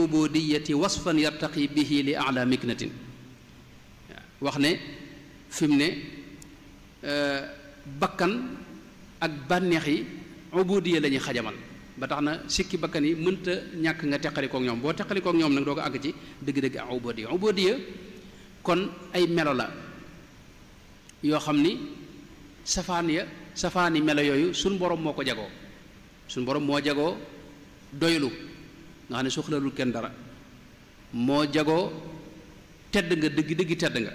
ubudiyati wasfan yartaqi bihi li ala miknatin wax ne fi mu ne bakkan ak bànneex yi ubudiya la ñuy xajamal ba tax na sikki bakkan yi mënta ñàkk nga teqalikook ñoom boo teqalikook ñoom nag doo ko àgg ci dëgg-dëgg ak ubudiya kon ay melo la yoo xam ni safaani melo yooyu suñ borom moo ko jagoo suñ borom moo jagoo doylu nga xam ne soxlalul kenn dara moo jagoo tedd nga dëgg-dëgg tedd nga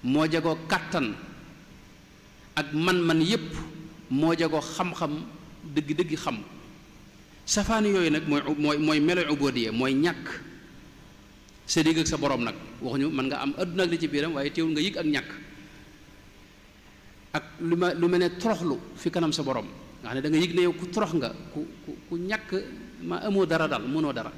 moo jagoo kàttan ak man-man yépp moo jagoo xam-xam dëgg-dëgg xam safaani yooyu nag mooy melo ubudiya mooy ñàkk sa digg ak sa borom nag waxuñu mën nga am adduna ak li ci biiram waaye teewul nga yëg ak ñàkk ak lu mel ne toroxlu fi kanam sa borom nga xam ne da nga yëg ne yow ku torox nga ku ñàkk ma amoo dara dal mënoo dara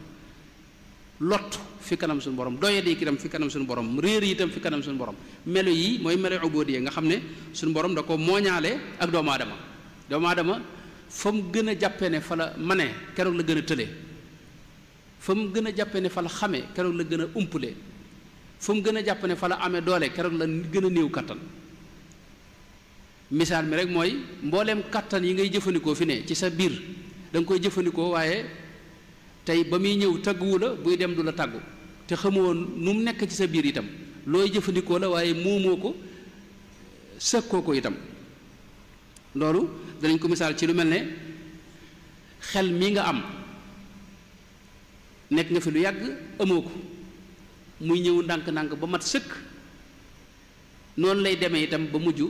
lot fi kanam suñu borom doyadi itam fi kanam suñu borom réer yi itam fi kanam suñu borom melo yi mooy melo ubudiya nga xam ne suñu borom da ko mooñaale ak doomu aadama fa mu gën a jàppee ne fa la mane keroog la gën a tële fa mu gën a jàppee ne fa la xame keroog la gën a umpule fa mu gën a jàpp ne fa la amee doole keroog la gën a néew kattan misaal mi rek mooy mbooleem kattan yi ngay jëfandikoo fi ne ci sa biir da nga koy jëfandikoo waaye tey ba muy ñëw tàgguwu la buy dem du la tàggu te xamoo nu mu nekk ci sa biir itam looy jëfandikoo la waaye moomoo ko sëkkoo ko itam loolu danañ ko misaal ci lu mel ne xel mi nga am nekk nga fi lu yàgg amoo ko muy ñëw ndànk-ndànk ba mat sëkk noonu lay demee itam ba mujj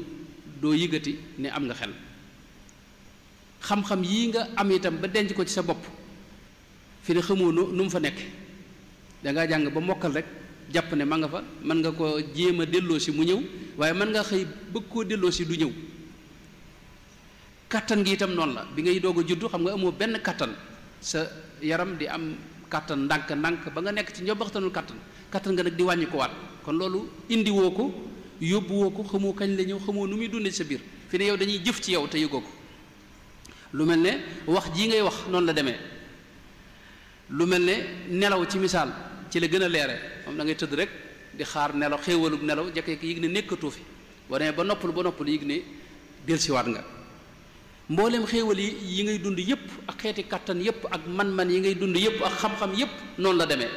doo yëgati ne am nga xel xam-xam yii nga am itam ba denc ko ci sa bopp fi ne xamoo nu mu fa nekk dangaa jàng ba mokkal rek jàpp ne ma nga fa mën nga ko jéem a delloo si mu ñëw waaye mën nga xëy bëgg koo delloo si du ñëw kattan gi itam noonu la bi ngay doog a juddu xam nga amoo benn kattan sa yaram di am kattan ndànk-ndànk ba nga nekk ci njobbaxtanul kattan nga nag di wàññi ko waat kon loolu indi woo ko yóbbu woo ko xamoo kañ la ñëw xamoo nu muy dundee sa biir fi ne yow dañuy jëf ci yow te yëgoo ko lu mel ne wax jii ngay wax noonu la demee lu mel ne nelaw ci misaal ci la gën a leere moom da ngay tëdd rek di xaar nelaw xéewalug nelaw jekkee ki yëg ne nekkatoo fi boo demee ba noppalu yëg ne delsiwaat nga mbooleem xéewal yi ngay dund yépp ak xeeti kattan yépp ak man-man yi ngay dund yépp ak xam-xam yépp noonu la demee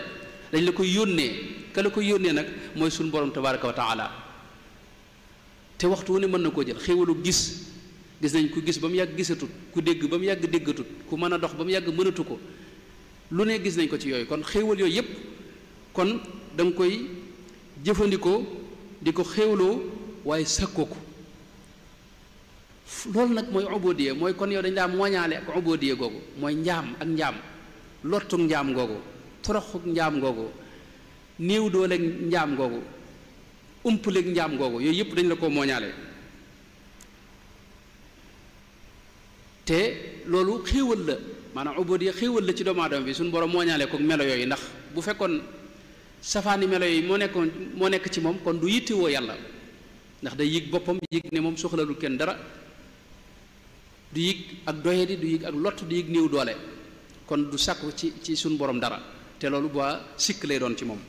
dañ la koy yónnee ka la koy yónnee nag mooy suñu borom tabaraka wa taala te waxtu wu ne mën na koo jël xéewalu gis nañ ku gis ba mu yàgg gisatut ku dégg ba mu yàgg déggatut ku mën a dox ba mu yàgg mënatu ko lu ne gis nañ ko ci yooyu kon xéewal yooyu yépp kon da nga koy jëfandikoo di ko xéewloo waaye sàkkoo ko loolu nag mooy ubudiya mooy kon yow dañ daa mooñaale ak ubudiya googu mooy njaam ak njaam lottug njaam googu toroxug njaam googu néew dooleeg njaam googu umpaleeg njaam googu yooyu yëpp dañ la ko mooñaale te loolu xéewal la maanaam ubudiya xéewal la ci doomu aadama bi suñu borom mooñaale ko melo yooyu ndax bu fekkoon safaani melo yi moo nekk ci moom kon du yittewoo yàlla ndax day yëg boppam yëg ne moom soxlalul kenn dara du yëg ak doyadi du yëg ak lott du yëg néew doole kon du sàkku ci suñu borom dara te loolu bu sikk lay doon ci moom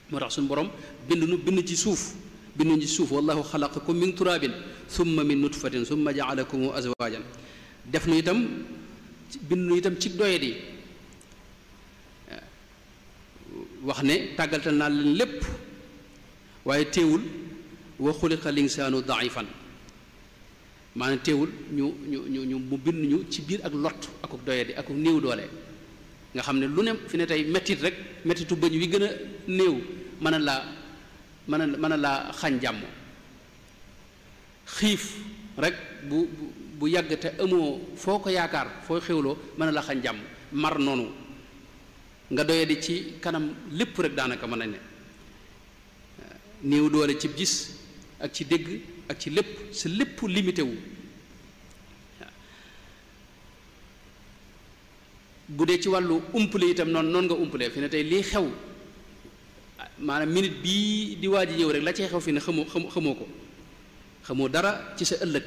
moo tax suñu borom bind ci suuf wallahu xalaqakum min turabin thumma min nutfatin thumma jaalakum azwajan def nu itam bind nu itam ci doyadi wax ne tàggaltal naa leen lépp waaye teewul wa xuliqa linsaanu daifan maanaam teewul ñu mu bind ñu ci biir ak lott ak doyadi ak néew doole nga xam ne lu ne fi ne tey mettit rek mettitu bëñ wi gën a néew mën a laa xañ jàmm xiif rek bu yàgg te amoo foo ko yaakaar foo xewloo mën a la xañ jàmm mar noonu nga doyadi ci kanam lépp rek daanaka mën nañ ne néew doole ci gis ak ci dégg ak ci lépp sa lépp limité wu bu dee ci wàllu umpale itam noonu nga umpalee fi ne tey lii xew maanaam minute bii di waaj ñëw rek la cay xew fi ne xamoo ko xamoo dara ci sa ëllëg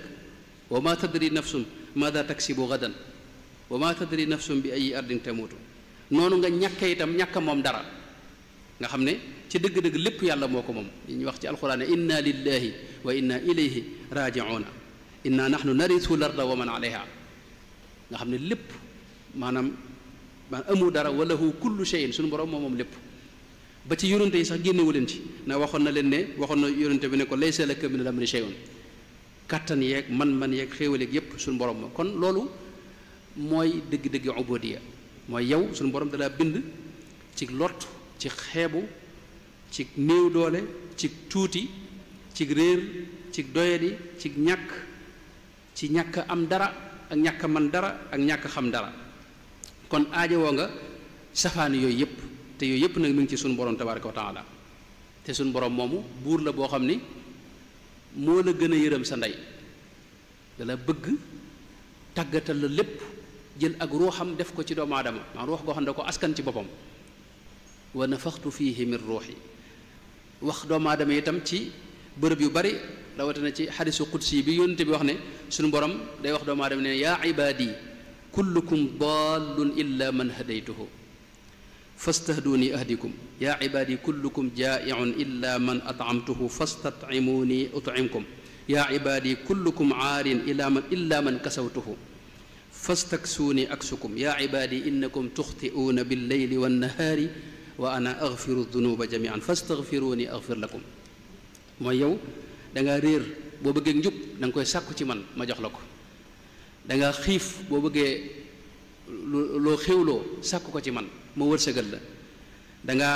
wa ma tadri nafsun maada taksibu gadan wa ma tadri nafsun bi ay ardin tamutu noonu nga ñàkkee itam ñàkk moom dara nga xam ne ci dëgg-dëgg lépp yàlla moo ko moom ñu wax ci alxuraan ne inna lillahi wa inna ilayhi raji'una inna nahnu narithu larda wa man alayha nga xam ne lépp maanaam amu dara wa lahu kullu shay'in suñu borom moom lépp ba ci yonente yi sax génnewu leen ci na waxoon na leen ne waxoon na yonente bi ne ko laysa laka min al-amri shay'un kàttan yeeg man yeeg xéewal yeeg yépp suñu borom ma kon loolu mooy dëgg-dëgg ubudiya mooy yow suñu borom dalaa bind ci lott ci xeebu ci néew doole ci tuuti ci réer ci doyadi ci ñàkk am dara ak ñàkk man dara ak ñàkk xam dara kon aajowoo nga safaani yooyu yëpp te yooyu yëpp nag mi ngi ci suñu borom tabaraka wa taala te suñu borom moomu buur la boo xam ni moo la gën a yërëm sa ndey dala bëgg tàggatal la lépp jël ak ruuxam def ko ci doomu aadama maa ruux goo xam ne ko askan ci boppam wa nafaxtu fiihi min ruuxi wax doomu aadama itam ci bërëb yu bari rawatina ci xadisu qudsi bi yónnte bi wax ne suñu borom day wax doomu aadama ne yaa ibaadi kullukum dallun illa man hadaytuhu fastahduni ahdikum yaa ibaadi kullukum jaa'iun illa man at'amtuhu fastat'imuni ut'imkum yaa ibaadi kullukum aarin illa man kasawtuhu fastaksuuni aksukum yaa ibaadi innakum tuxti'uuna billeyli wannahaari wa ana agfiru dunuba jamian fastaghfiruni aghfir lakum mooy yow da nga réer boo bëggee njub da nga koy sàkku ci man ma jox la ko da nga xiif boo bëggee loo xéwloo sàkku ko ci man ma wërsëgal la da nga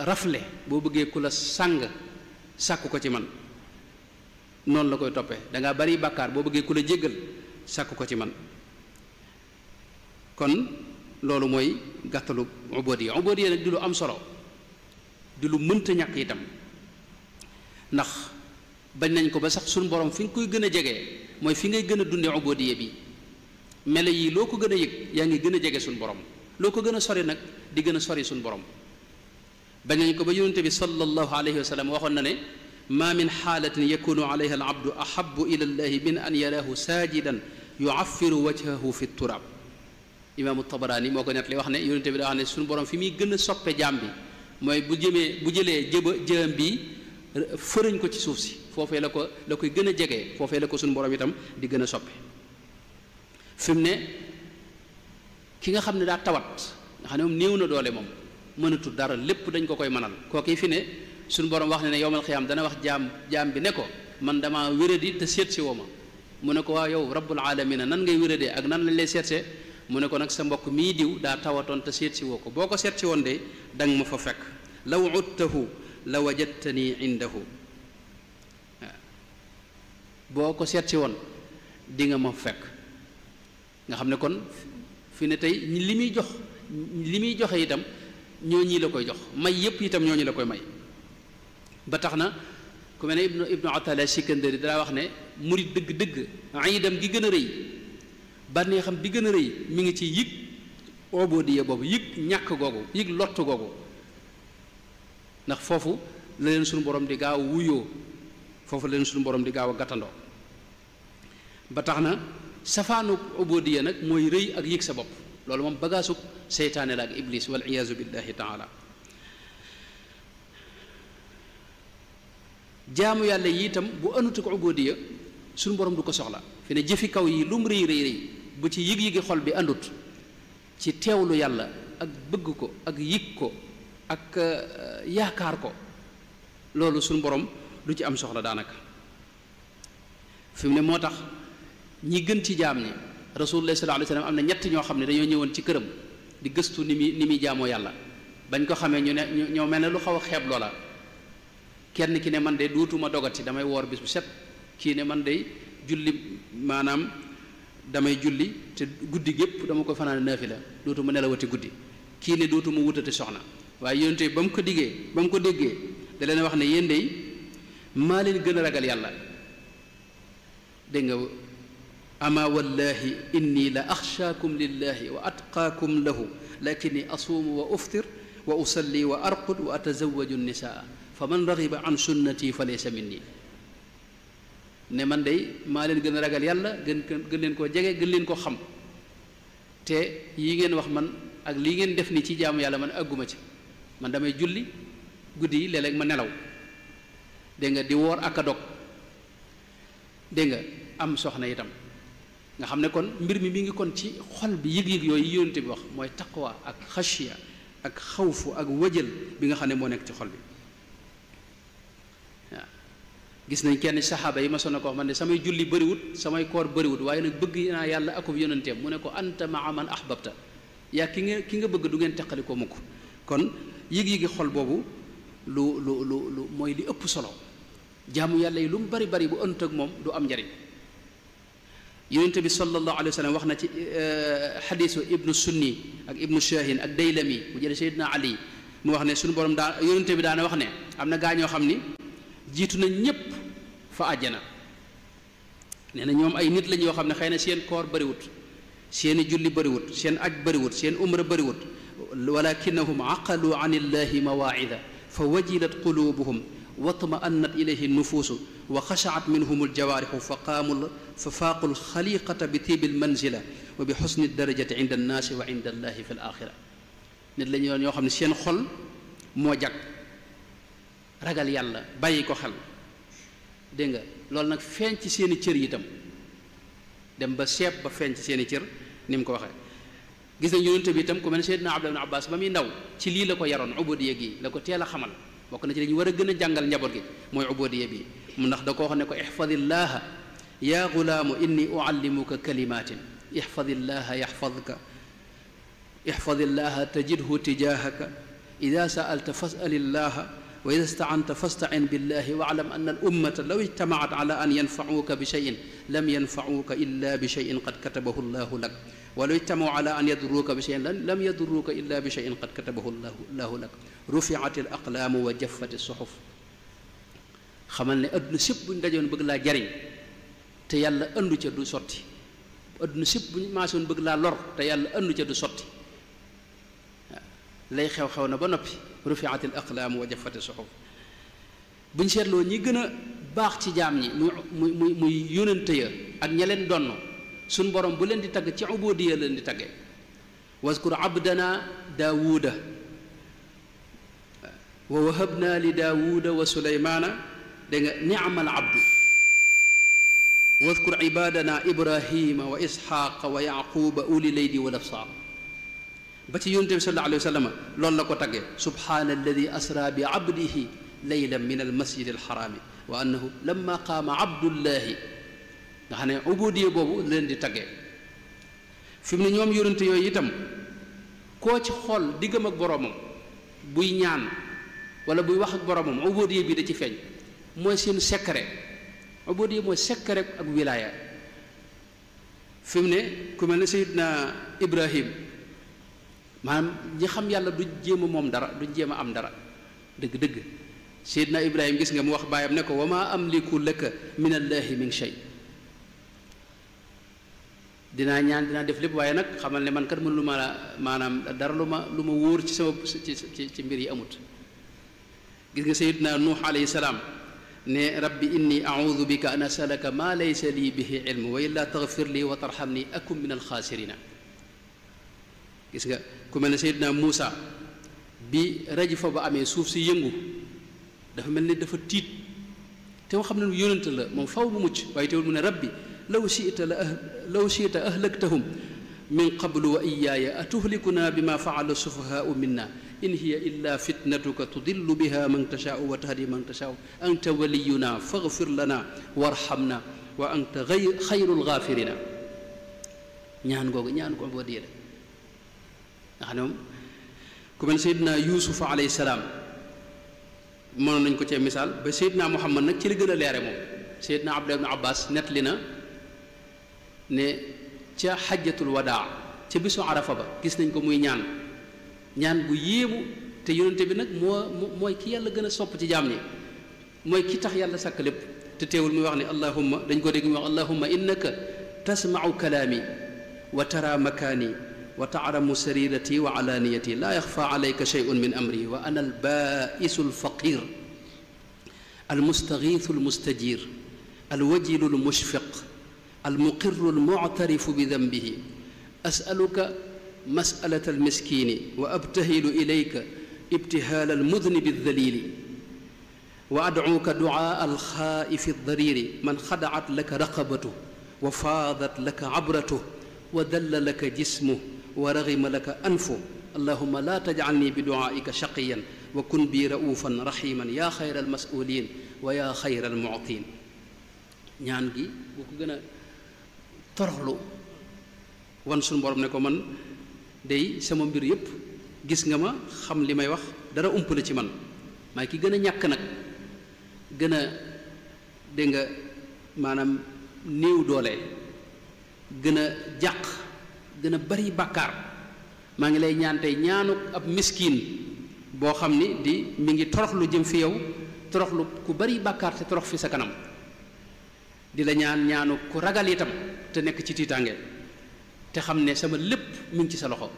rafle boo bëggee ku la sàng sàkku ko ci man noonu la koy toppee da nga bari bàkkaar boo bëggee ku la jéggal sàkku ko ci man kon loolu mooy gàttalu ubudiya nag di lu am solo di lu mënta ñàkk itam ndax bañ nañ ko ba sax suñu borom fi nga koy gën a jege mooy fi ngay gën a dunde ubudiya bi melo yi loo ko gën a yëg yaa ngi gën a jege suñu borom loo ko gën a sori nag di gën a sori suñu borom bañ nañ ko ba yonente bi sallallahu alayhi wa sallam waxoon na ne ma min xaalatin yakunu alayha al abdu ahabu ila llahi min an yaraahu saajidan yuaffiru wajhahu fi turab imaamu Tabaraani moo ko nettali wax ne yonente bi daa wax ne suñu borom fi muy gën a soppe jaam bi mooy bu jëlee jëm bi fërëñ ko ci suuf si foofee la koy gën a jege foofee la ko suñu borom itam di gën a soppe fi mu ne ki nga xam ne daa tawat nga xam ne moom néew na doole moom mënatul dara lépp dañ ko koy mënal kooku fi ne suñu borom wax ne yowmal xiyaam dana wax jaam bi ne ko man dama wéradi te seet si woo ma mu ne ko waaw yow rabbul alamina nan ngay wéradee ak nan lañ lay seetsee mu ne ko nag sa mbokk mii diw daa tawatoon te seet si woo ko boo ko seet si woon de danga ma fa fekk law udtahu la wajadtani indahu waaw boo ko seet si woon di nga ma fekk nga xam ne kon fi ne tey li muy joxe itam ñooñi la koy jox may yépp itam ñooñu la koy may ba tax na ku mel ne ibnu Atala Sikandari daa wax ne murit dëgg-dëgg iidam gi gën a rëy bànneexam bi gën a rëy mi ngi ci yëg ubudiya boobu yëg ñàkk googu yëg lott googu ndax foofu la leen suñu borom di gaaw wuyoo foofu la leen suñu borom di gaaw a gàttandoo ba tax na safaanu ubudiya nag mooy rëy ak yëg sa bopp loolu moom bagaasug seytaane la ak iblis wal iyaazu billahi taala jaamu yàlla yi itam bu anutu ko ubudiya suñu borom du ko soxla fi ne jëfi kaw yi lu mu rëy rëy rëy bu ci yëg-yëgi xol bi àndut ci teewlu yàlla ak bëgg ko ak yëg ko ak yaakaar ko loolu suñu borom du ci am soxla daanaka fi mu ne moo tax ñi gën ci jaam ñi rasulullah sallallahu alayhi wasallam am na ñett ñoo xam ne dañoo ñëwoon ci këram di gëstu ni muy jaamoo yàlla bañ ko xamee ñu ne ñoo mel ne lu xaw a xeeb loola kenn ki ne man de duutuma dogati damay woor bis bu set kii ne man de julli maanaam damay julli te guddi gépp dama ko fanaan naafila dootuma nelawati guddi kii ne dootuma wutati soxna waaye yonte ba mu ko déggee da leen wax ne yéen de maa leen gën a ragal yàlla dégg nga ama wallahi inni la axshaakum lillahi wa atqaakum lahu lakini asuumu wa uftir wa usalli wa arqud wa atazawaju nisaa fa man raxiba an sunnati fa laysa minni ne man de maa leen gën a ragal yàlla gën leen koo jege gën leen ko xam te yi ngeen wax man ak lii ngeen def ni ci jaamu yàlla man àgguma ci man damay julli guddi yi léeg-léeg ma nelaw dégg nga di woor ak a dog dégg nga am soxna itam nga xam ne kon mbir mi ngi kon ci xol bi yëg-yëg yooyu yonent bi wax mooy taqwa ak xashiya ak xawfu ak wajal bi nga xam ne moo nekk ci xol bi waaw gis nañ kenn saxaaba yi ma sonn ko wax man ne samay julli bëriwut samay koor bëriwut waaye nag bëgg naa yàlla akub yonenteem mu ne ko anta maa man ahbabta yaa ki nga bëgg du ngeen teqali ko mukk kon yëg-yëgi xol boobu lu mooy li ëpp solo jaamu yàlla yi lu mu bari bari bu ënt ak moom du am njariñ yonent bi sallallahu alayhi wa sallam wax na ci xadiisu ibnu sunni ak ibnu shahin ak daylami mu jële seydina ali mu wax ne suñu borom daa yonent bi daana wax ne am na gaa ñoo xam ni jiitu nañ ñépp fa àjjana nee na ñoom ay nit lañ yoo xam ne xëy na seen koor bariwut seeni julli bariwut seen aj bariwut seen umra bariwut walakinahum aqalu an illahi mawaida fa wajilat qulubuhum watma'annat ilayhi nufuusu wa xashaat minhum aljawaarixu fa faaqu alxaliqata bi tiibi almanzila wa bi xusni darajati inda annaasi wa inda allahi fi alaxira nit la ñu ñoo xam ne seen xol moo jag ragal yàlla bàyyi ko xel dégg nga loolu nag feeñ ci seeni cër itam dem ba seeb ba feeñ ci seeni cër ni mu ko waxee gis nañ yonent bi itam ku mel ne Seydina Abdullah ibn Abbas ba muy ndaw ci lii la ko yaroon ubudiyya gi la ko teel a xamal bokk na ci dañu war a gën a jàngal njaboot gi mooy ubudiyya bi mu ndax da koo xam ne ko ihfadillaha yaa gulaamu inni uallimuka kalimatin ihfadillaha yaxfadka ihfadillaha tajidhu tijahaka ida saalta fasalillaha wa ida staanta fastain billahi waalam anna al ummata law ijtamaat ala an yanfacuuka bi cheyin lam yanfacuuka illa bi cheyin qad katabahu llahu lak walaw ijtamacuu ala an yadurruuka bi cheyin lam yadurruuka illa bi cheyin qad katabahu llahu lak rufiat al aqlaamu wa jaffat suxuf xamal ne adduna sépp buñ dajoon bëgg laa jariñ te yàlla andu ca du sotti adduna sépp buñ maasoon bëgg laa lor te yàlla andu ca du sotti waaw lay xew-xew na ba noppi rufiat al aqlaamu wa jaffat suxuf buñ seetloo ñi gën a baax ci jaam ñi muy yónante ya ak ña leen donn suñ borom bu leen di tagg ci ubudiyya leen di tagge waskur abdana daawuda wa wahabna li daawuda wa suleymaana dégg nga ni'mal abdu waskur ibadana ibrahima wa isxaqa wa yaquba uli leydi wal absaar ba ci yonent bi sallallahu alayhi wa sallam loolu la ko tagge subhaana alladi asra bi abdihi laylan min almasjid alxaraami wa annahu lamma qaama abdullahi nga xam ne ubudiyya boobu leen di tagge fi mu ne ñoom yonent yooyu itam koo ci xool diggam ak boroomam buy ñaan wala buy wax ak boroomam ubudiyya bi da ci feeñ mooy seen secret ubudiyya mooy secret ak wilaaya fi mu ne ku mel ne Seydina Ibrahim maanaam ñi xam yàlla du jéem a moom dara du jéem a am dara dëgg-dëgg Seydina Ibrahim gis nga mu wax baayam ne ko wa maa amliku laka min allahi min shay dinaa ñaan dinaa def lépp waaye nag xamal ne man kat mënu lu ma maanaam dara lu ma wóor ci sama ci mbir yi amut gis nga Seydina Nuux alayhi salaam ne rabbi inni audu bika an asalaka ma laysa lii bihi ilm wa illa taghfir li wa tarhamni akum min alxaasirina gis nga ku mel ne Seydina Muusa bi rajifa ba amee suuf si yëngu dafa mel ni dafa tiit te moo xam ne yónent la moom faw bu mucc waaye teewul mu ne rabbi law shi'ta ahlaktahum min qablu wa iyaaya atuhlikuna bima faala sufahaau minna in hiya illa fitnatuka tudillu biha man tashaau wa tahdi man tashaau anta waliyuna faghfir lana warhamna wa anta xayrul gaafirina ñaan googu ñaan ko boo dee nga xam ne moom ku mel Seydina Yuusuf alayhi salaam mënoon nañ ko cee misaal ba Seydina Muhammad nag ci li gën a leere moom Seydina Abdullah ibn Abbas nettali na ne ca xajjatul wadaa ca bisu arafa ba gis nañ ko muy ñaan bu yéemu te yonente bi nag mooy ki yàlla gën a sopp ci jaam ñi mooy ki tax yàlla sàkk lépp te teewul muy wax ne allahumma dañ ko dégg muy wax allahumma innaka tasma'u kalaami wa tara makaani wa taalamu sarirati wa alaaniyati laa yaxfa alayka shay'un min amri wa ana albaa'isu alfaqir almustagiisu almustajir alwajilu almushfiq almuqirru almuctarifu bidanbihi asaluka مسألة المسكين وأبتهل إليك ابتهال المذنب الذليل وأدعوك دعاء الخائف الضرير من خدعت لك رقبته وفاضت لك عبرته وذل لك جسمه ورغم لك أنفه اللهم لا تجعلني بدعائك شقيا وكن بي رؤوفا رحيما يا خير المسؤولين ويا خير المعطين. ñaan gi bu ko gën a toroxlu wan suñu borom ne ko man day sama mbir yépp gis nga ma xam li may wax dara umpale ci man maay ki gën a ñàkk nag gën a dégg nga maanaam néew doole gën a jàq gën a bari bàkkaar maa ngi lay ñaan tey ñaanu ab miskin boo xam ni mi ngi toroxlu jëm fi yow toroxlu ku bari bàkkaar te torox fi sa kanam di la ñaanu ku ragal itam te nekk ci tiitaange te xam ne sama lépp mi ngi ci sa loxo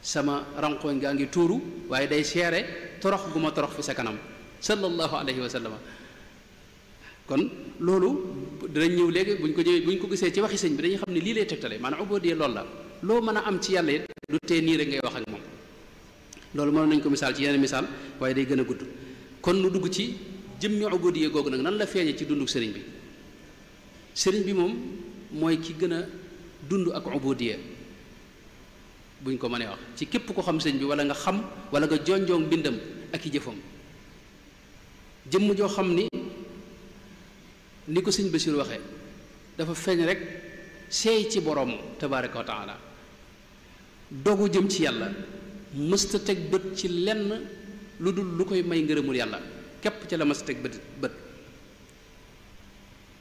sama ranqooñ gaa ngi tuuru waaye day seere torox gu ma torox fi sa kanam sallallahu alayhi wa sallam. kon loolu dinañ ñëw léegi buñ ko gisee ci waxi sëñ bi dañuy xam ne lii lay tegtale maanaam ubudiyya loolu la loo mën a am ci yàlla it du tee nii rek ngay wax ak moom loolu mënoon nañ ko misaal ci yeneen misaal waaye day gën a gudd. kon nu dugg ci jëmmi ubudiyya googu nag nan la feeñe ci dunduk sëriñ bi. sëriñ bi moom mooy ki gën a dund ak ubudiyya buñ ko mënee wax ci képp ko xam sëñ bi wala nga xam wala nga jonjoong mbindam ak i jëfam jëmm joo xam ni ko sëñ Basiir waxee dafa feeñ rek seey ci borom tabaaraka wa taala dogu jëm ci yàlla mësta teg bët ci lenn lu dul lu koy may ngërëmul yàlla képp ca la mësta teg bët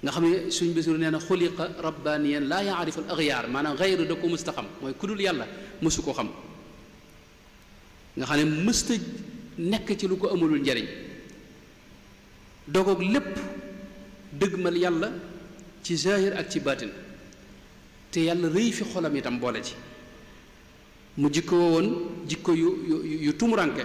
nga xam ne suñ Basiir nee na xuliqa rabbaniyan laa yaarifu al axyaar maanaam xayru da ko mësta xam mooy ku dul yàlla mësu ko xam nga xam ne mësta nekk ci lu ko amulul njariñ dogoog lépp dëgmal yàlla ci zahir ak ci baatin te yàlla rëy fi xolam itam boole ci mu jikko woon jikko yu tumuranke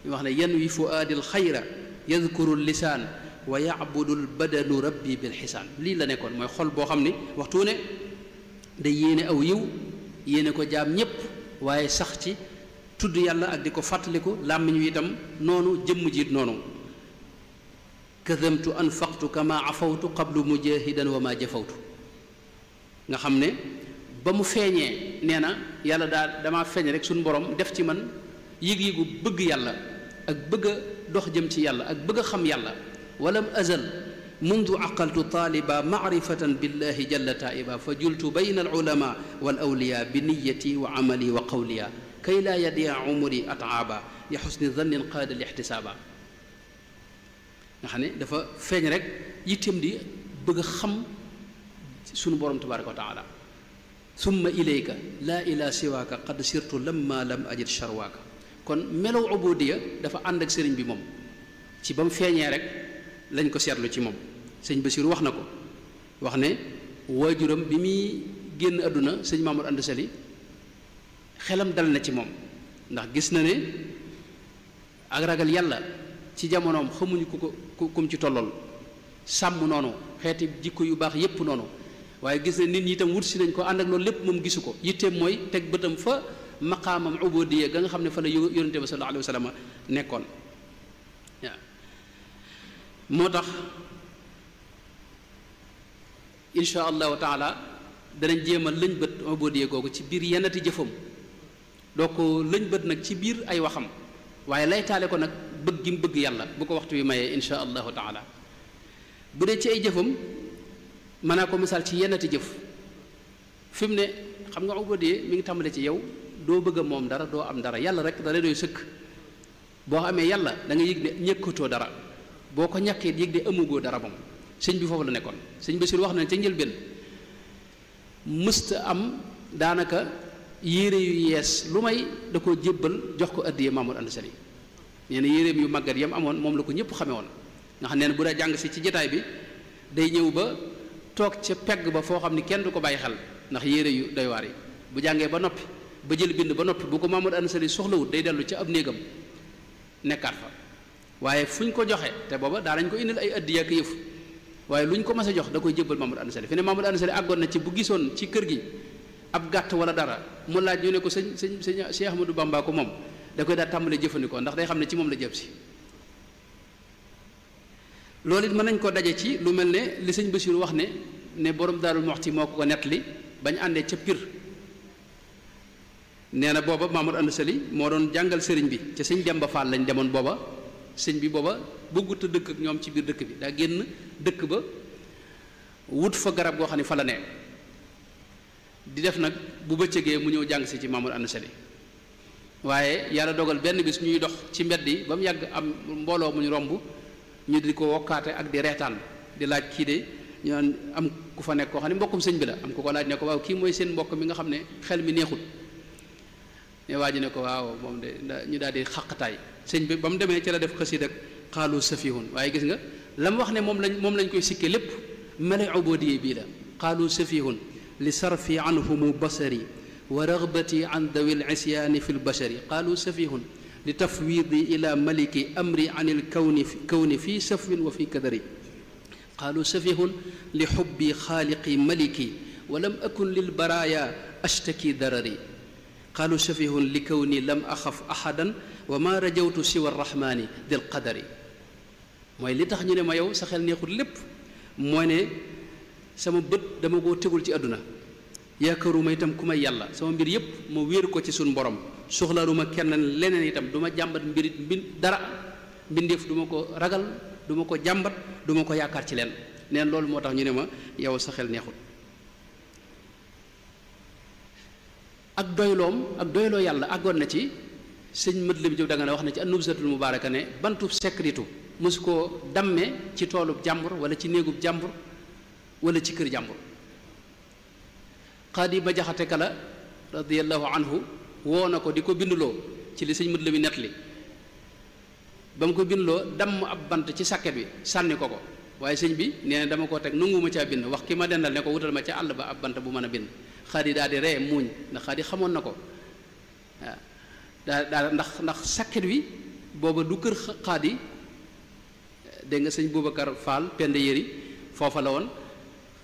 ñu wax ne yan wi fuaadil xayra yadkuru lisaan wa yacbudul badanu rabbi bil xisaan lii la nekkoon mooy xol boo xam ni waxtu ne day yéene aw yiw yéene ko jaam ñépp waaye sax ci tudd yàlla ak di ko fàttaliku làmmiñ wi itam noonu jëmm jiit noonu kadamtu anfaqtu kama afawtu qablu mujahidan wa ma jafawtu nga xam ne ba mu feeñee nee na yàlla dama feeñ rek suñu borom def ci man yëg-yëgu bëgg yàlla ak bëgg a dox jëm ci yàlla ak bëgg a xam yàlla walam azal mundu aqaltu taaliba maarifatan billahi jalla taiba fa jultu bayna al ulama wal awliya bi niyati wa amali wa qawliya kay laa yadia umri ataaba li xusni zannin qaada li ixtisaaba nga xam ne dafa feeñ rek yittem di bëgg a xam sunu borom tabaraka wa taala summa ilayka laa ila siwaaka qad sirtu lamma lam ajid sharwaaka kon melow ubudiya dafa ànd ak sëriñ bi moom ci ba mu feeñee rek lañ ko seetlu ci moom sëñ Basiru wax na ko wax ne waajuram bi muy génn àdduna sëñ Mamadou Anta Sali xelam dal na ci moom ndax gis na ne ak ragal yàlla ci jamonoom xamuñu ku kum ci tollool sàmm noonu xeeti jikko yu baax yépp noonu waaye gis na nit ñi itam wut si nañ ko ànd ak loolu lépp moom gisu ko yitteem mooy teg bëtam fa maqaamam ubudiyya ga nga xam ne fa la yonente ba sallallahu alayhi wa sallam nekkoon waaw moo tax insha allahu taala danañ jéem a lëñ bët ubudiyya googu ci biir yennati jëfam doo ko lëñ bët nag ci biir ay waxam waaye lay taale ko nag bëgg gi mu bëgg yàlla bu ko waxtu wi mayee insha allahu taala bu dee ci ay jëfam mën naa ko misaal ci yennati jëf fi mu ne xam nga ubudiyya mi ngi tàmbale ci yow doo bëgg a moom dara doo am dara yàlla rek dara doy sëkk boo amee yàlla da nga yëg ne ñëkkatoo dara boo ko ñàkkee yëg ne amugoo dara moom sëñ bi foofu la nekkoon sëñ Basiru wax na ca njëlbéen mësta am daanaka yére yu yees lu may da koo jébbal jox ko addiye Mamadou Anta Sali nee na yéreem yu màggat yam amoon moom la ko ñëpp xame woon nga xam ne bu daa jàng si ci jataay bi day ñëw ba toog ca pegg ba foo xam ni kenn du ko bàyyi xel ndax yére yu doy waar yi bu jàngee ba noppi ba jël bind ba noppi bu ko Mamadou Anta Sali soxlawut day dellu ca ab néegam nekkaat fa waaye fu ñu ko joxe te booba daa lañ ko indil ay addiya ak yëf waaye lu ñu ko mas a jox da koy jébbal Mamadou Anta Sali fi ne Mamadou Anta Sali àggoon na ci bu gisoon ci kër gi ab gàtt wala dara mu laaj ñu ne ko sëñ Cheikh Ahmadou Bamba ko moom da koy daal tàmbalee jëfandikoo ndax day xam ne ci moom la jëm si. loolu it mën nañ koo daje ci lu mel ne li sëñ Basiru wax ne borom Daarul Muxti moo ko nettali bañ àndee ca Pire nee na booba Mamadou Anta Sali moo doon jàngal sëriñ bi ca sëñ Demba Fall lañ demoon booba sëñ bi booba bëggut a dëkk ak ñoom ci biir dëkk bi daa génn dëkk ba wut fa garab goo xam ne fa la ne di def nag bu bëccëgee mu ñëw jàng si ci Mamadou Anta Sali waaye yàlla dogal benn bis ñuy dox ci mbedd yi ba mu yàgg am mbooloo mu ñu romb ñu di ko wokkaate ak di reetaan di laaj kii de ñu naan am ku fa nekk koo xam ne mbokkum sëñ bi la am ku ko laaj ne ko waaw kii mooy seen mbokk mi nga xam ne xel mi neexut ne waa ji ne ko waaw moom de ñu daal di xaqtaay sëñ bi ba mu demee ci la def xasiid ak xaalu safihun waaye gis nga la mu wax ne moom lañ koy sikke lépp mala ubudiyee bii la xaalu safihun li sarfi anhumu basari wa ragbati an dawi lisyaani fi lbashari qaalu safihun li tafwidi ila maliki amri an ilkawni fi safwin wa fi kadari qaalu safihun li xubbi xaaliqi maliki wa lam akun lilbaraya ashtaki darari qaalu safihun li kawni lam axaf ahadan wa ma rajawtu siwa arrahmani dil qadari mooy li tax ñu ne ma yow sa xel neexul lépp mooy ne sama bët dama koo tegul ci àdduna yaakaaruma itam ku may yàlla sama mbir yépp ma wéeru ko ci suñu borom soxlaaluma kenn leneen itam du ma jàmbat mbirit dara mbindeef du ma ko ragal du ma ko jàmbat du ma ko yaakaar ci leen neen loolu moo tax ñu ne ma yow sa xel neexul ak doyloo yàlla àggoon na ci sëñ mët la bi jóg da nga ne wax na ci an-nubzatul mubaaraka ne bantub sekritu mosu koo damme ci toolub jàmbur wala ci néegub jàmbur wala ci kër jàmbur xaadi ba jaxate kala radiallahu anhu woo na ko di ko binduloo ci li sëñ mët la bi nett li ba mu ko binduloo damm ab bant ci sàkket bi sànni ko waaye sëñ bi nee na dama koo teg nanguwuma caa bind wax ki ma dendal ne ko wutal ma ca àll ba ab bant bu mën a bind xaadi daal di ree muuñ ndax xaadi xamoon na ko waaw daa ndax sàkket wi booba du kër xaadi dégg nga sëñ Boubacar Fall pend yëri foofa la woon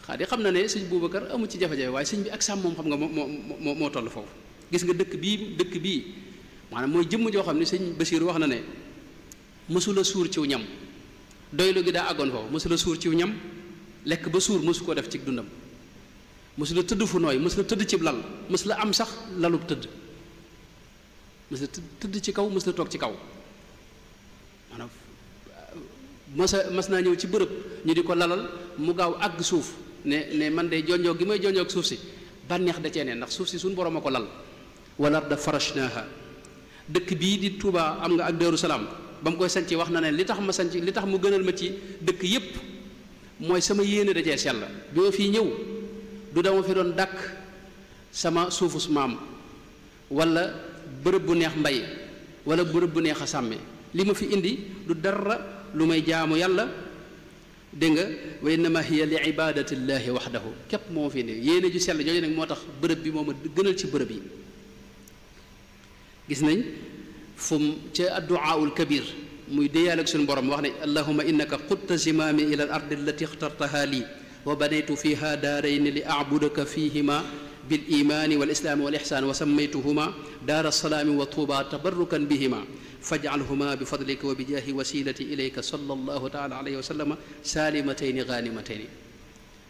xaadi xam na ne sëñ Boubacar amu ci jafe-jafe waaye sëñ bi ak sàmm moom xam nga moo toll foofu gis nga dëkk bii maanaam mooy jëmm joo xam ne sëñ Basiir wax na ne mësula suur ciw ñam doylu gi daa àggoon foofu mësula suur ciw ñam lekk ba suur mësu koo def ci dundam mësula tëdd fu nooy mësula tëdd ci lal mësula am sax lalub tëdd mësula tëdd ci kaw mësula toog ci kaw maanaam mas naa ñëw ci bërëb ñu di ko lalal mu gaaw àgg suuf ne man de jonjoo gi may jonjoo ak suuf si bànneex da cee ne ndax suuf si suñu borom a ko lal wal arda farashnaaha dëkk bii di Touba am nga ak Daaru Salaam ba mu koy sanc wax na ne li tax mu gënal ma ci dëkk yépp mooy sama yéene da cee sell bi ma fii ñëw du dama fi doon dàkk sama suufus maam wala bërëb bu neex mbay wala bërëb bu neex a sàmme li ma fi indi du dara lu may jaamu yàlla dégg nga wa innama hiya li ibadatillahi waxdahu képp moo fi indi yéene ju sell jooju nag moo tax bërëb bi moo ma gënal ci bërëb yi gis nañ fu mu ca adduaaul kabir muy déyaal ak suñu borom wax ne allahuma innaka xutta zimaami ila al ardi allati ixtartaha lii wa banaytu fiha daarayni li acbudaka fihima bil imaani wal islaami wal ixsaan wa sammaytuhuma daara salaami wa tuuba tabarrukan bihima fajcalhuma bi fadlika wa bi jaahi wasilati ilayka sallallahu taala alayhi wa sallama saalimatayni gaanimatayni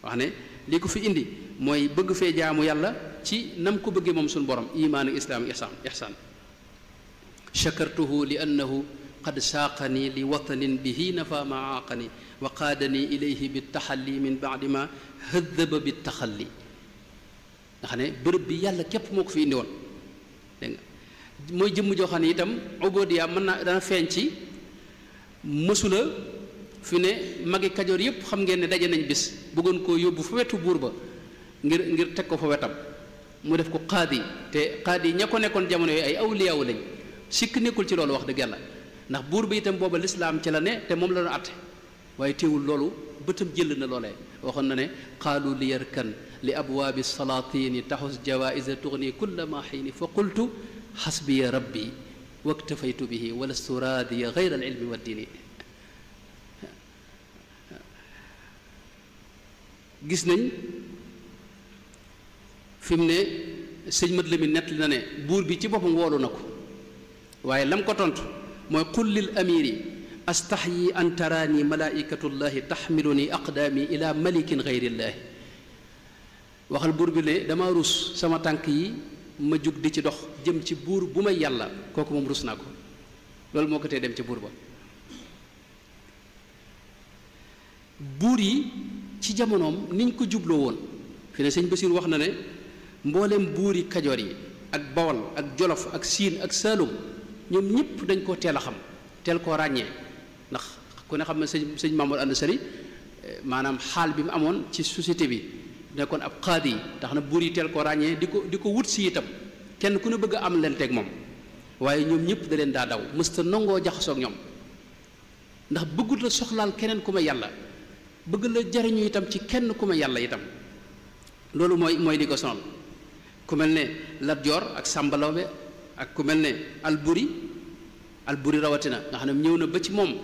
wax ne li ko fi indi mooy bëgg fee jaamu yàlla ci nam ko bëggee moom suñu borom imaan ak islaam ixsaan shakartuhu li annahu qad saaqani li watanin bihi nafa ma aaqani wa qaadani ilayhi bittaxalli min baadi ma hëddaba bittaxalli nga xam ne bërëb bi yàlla képp moo ko fi indi woon dégg nga mooy jëmm joo xam ne itam ubodiya mën naa dana feeñ ci mësula fi ne magi kajoor yépp xam ngeen ne daje nañ bis bëggoon koo yóbbu fa wetu buur ba ngir teg ko fa wetam mu def ko qaadi te qaadi ña ko nekkoon jamono yooyu ay awliyaawu lañ sikk nekkul ci loolu wax dëgg yàlla ndax buur bi itam booba lislaam ci la ne te moom la doon atte waaye teewul loolu bëtam jël na loolee waxoon na ne qaalu li yarkan li abwaabi salaatini taxus jawaisa tugni kulla ma xiini fa qultu xasbiya rabbi waktafaytu bihi walastu raadiya gayra al ilmi wa diini gis nañ fi mu ne sëñ mat la mi nett li na ne buur bi ci boppam woolu na ko waaye lam ko tontu mooy qul lil amiri astaxyi an taraani malaikatullahi taxmiluni aqdaami ila malikin gayrillaahi waxal buur bi ne dama rus sama tànk yi ma jug di ci dox jëm ci buur bu may yàlla kooku moom rus naa ko loolu moo ko tee dem ci buur ba buur yi ci jamonoom niñ ko jubloo woon fi ne sëñ Basiir wax na ne mboolem buuri kajoor yi ak bawol ak jolof ak siin ak saalum ñoom ñëpp dañ koo teel a xam teel koo ràññee ndax ku ne xam ne sëñ Mamadou Anta Sali maanaam xaal bi mu amoon ci société bi nekkoon ab xaadi yi tax na buur yi teel koo ràññee di ko wut si itam kenn ku ne bëgg a am leen teeg moom waaye ñoom ñëpp da leen daa daw mësta nangoo jaxasoo ak ñoom ndax bëggut la soxlaal keneen ku ma yàlla bëgg la jariñu itam ci kenn ku ma yàlla itam loolu mooy di ko sonal ku mel ne Lat Joor ak Sàmba Lawbe ak ku mel ne Alburi rawatina nga xam ne ñëw na ba ci moom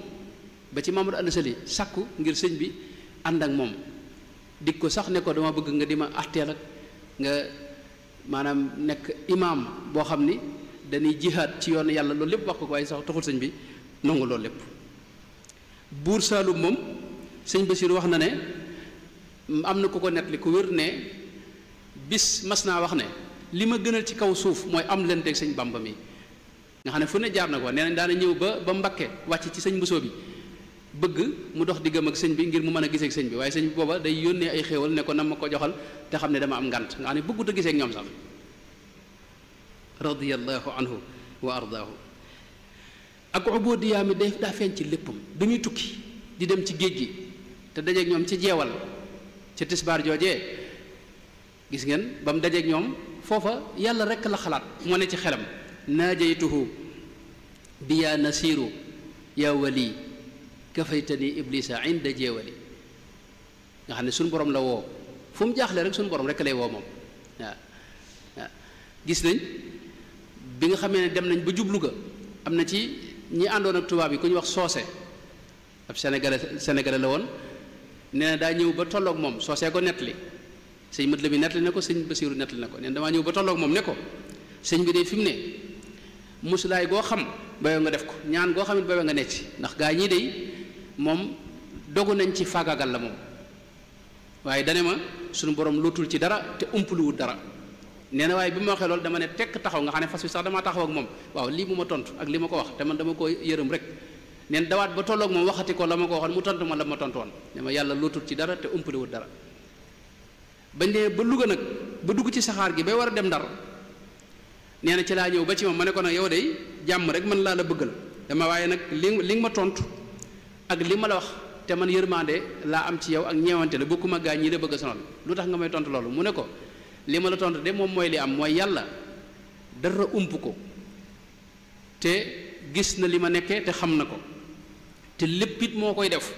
ba ci Mamadou Anta Sali sàkku ngir sëñ bi ànd ak moom dik ko sax ne ko dama bëgg nga di ma àtteel ak nga maanaam nekk imaam boo xam ni dañuy jihaad ci yoonu yàlla loolu lépp wax ko waaye sax taxul sëñ bi nangu loolu lépp buur Saalum moom sëñ Basiir wax na ne am na ku ko nettali ku wér ne bis mas naa wax ne li ma gënal ci kaw suuf mooy am lenteeg sëñ Bàmba mi nga xam ne fu ne jaar na ko nee nañ daana ñëw ba Mbakke wàcc ci sëñ Mbusoo bi bëgg mu dox diggam ak sëñ bi ngir mu mën a gisee ak sëñ bi waaye sëñ bi booba day yónnee ay xéewal ne ko na ma ko joxal te xam ne dama am ngant nga xam ne bëggut a gisee ak ñoom sax radiyallahu anhu wa ardaahu ak ubudiyaa mi daa feeñ ci léppam bi muy tukki di dem ci géej gi te dajeeg ñoom ci jeewal ca tisbaar joojee gis ngeen ba mu dajeeg ñoom foofa yàlla rekk la xalaat moo ne ci xelam naajaytuhu bi yaa nasiiru yaa wali kafaytani iblisa inda jeewali nga xam ne suñu borom la woo fu mu jaaxle rek suñu borom rek lay woo moom waaw gis nañ bi nga xamee ne dem nañ ba jublu ga am na ci ñi àndoon ak tubaab yi ku ñu wax soose ab sénégalais la woon nee na daa ñëw ba tolloog moom soosee ko nettali sëñ mat la bi nettali na ko sëñ Basiiru nettali na ko nee na damaa ñëw ba tolloog moom ne ko sëñ bi de fi mu ne musulaay goo xam bayoo nga def ko ñaan goo xam it bayoo nga necc ndax gaa ñii de moom dogu nañ ci faagaagal la moom waaye dane ma suñu borom lootul ci dara te umpaluwul dara nee na waaye bi ma waxee loolu dama ne tekk taxaw nga xam ne fas wi sax damaa taxaw ak moom waaw lii mu ma tontu ak li ma ko wax te man dama ko yërëm rek neen dawaat ba tolloog moom waxati ko la ma ko waxoon mu tontu ma la ma tontu woon ne ma yàlla lootul ci dara te umpaluwul dara bañ dee ba Louga nag ba dugg ci saxaar gi bay war a dem Ndar nee na ci laa ñëw ba ci moom ma ne ko nag yow de jàmm rek man laa la bëggal dama waaye nag li nga ma tontu ak li ma la wax te man yërmande laa am ci yow ak ñeewante la bokkuma gaa ñii la bëgg a sonal lu tax nga may tontu loolu mu ne ko li ma la tontu de moom mooy li am mooy yàlla dara ump ko te gis na li ma nekkee te xam na ko te lépp it moo koy def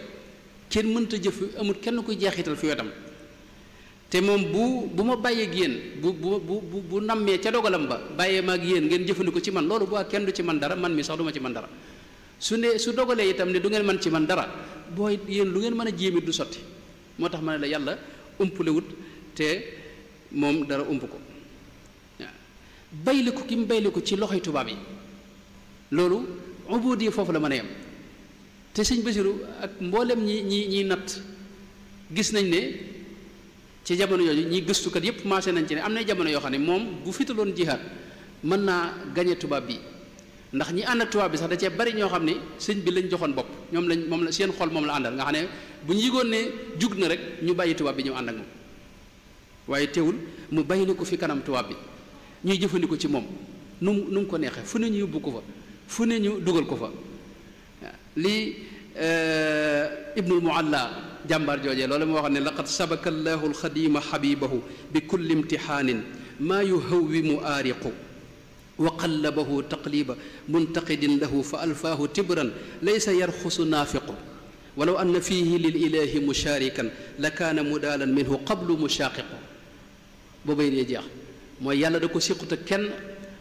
kenn mënta jëf amul kenn kuy jeexital fi wetam te moom bu ma bàyyee ak yéen bu nammee ca dogalam ba bàyyee ma ak yéen ngeen jëfandikoo ci man loolu bu kenn du ci man dara man mi sax du ma ci man dara su dogalee itam ne du ngeen mën ci man dara booy yéen lu ngeen mën a jéemit du sotti moo tax ma ne la yàlla umpalewut te moom dara ump ko waaw bayliku ki mu bayliku ci loxoy tubaab yi loolu ubudi foofu la mën a yem te sëñ Basiru ak mboolem ñi natt gis nañ ne ci jamono yooyu ñi gëstukat yépp maase nañ ci ne am na jamono yoo xam ne moom bu fitaloon jihaad mën naa gañe tubaab bi ndax ñi ànd ak tubaab bi sax da cee bari ñoo xam ne sëñ bi lañ joxoon bopp moom la seen xol moom la àndal nga xam ne bu ñu yëgoon ne jug na rek ñu bàyyi tubaab bi ñëw ànd ak moom waaye teewul mu bàyyi ko fi kanam tubaab bi ñuy jëfandikoo ci moom nu mu ko neexee fu ne ñu yóbbu ko fa fu ne ñu dugal ko fa waaw lii Ibnul Mualla jàmbaar joojee loolu moo wax ne laqad sabaka allahu alxadima xabibahu bi kulli imtixaanin maa yuhawwimu aariqu wa qallabahu taqliba muntaqidin lahu fa alfaahu tibran laysa yarxusu naafiqu walaw anna fiihi lil ilahi mushaarikan la kaana mudaalan minhu qablu mushaaqiqu boobay dee jeex mooy yàlla da ko siqut ak kenn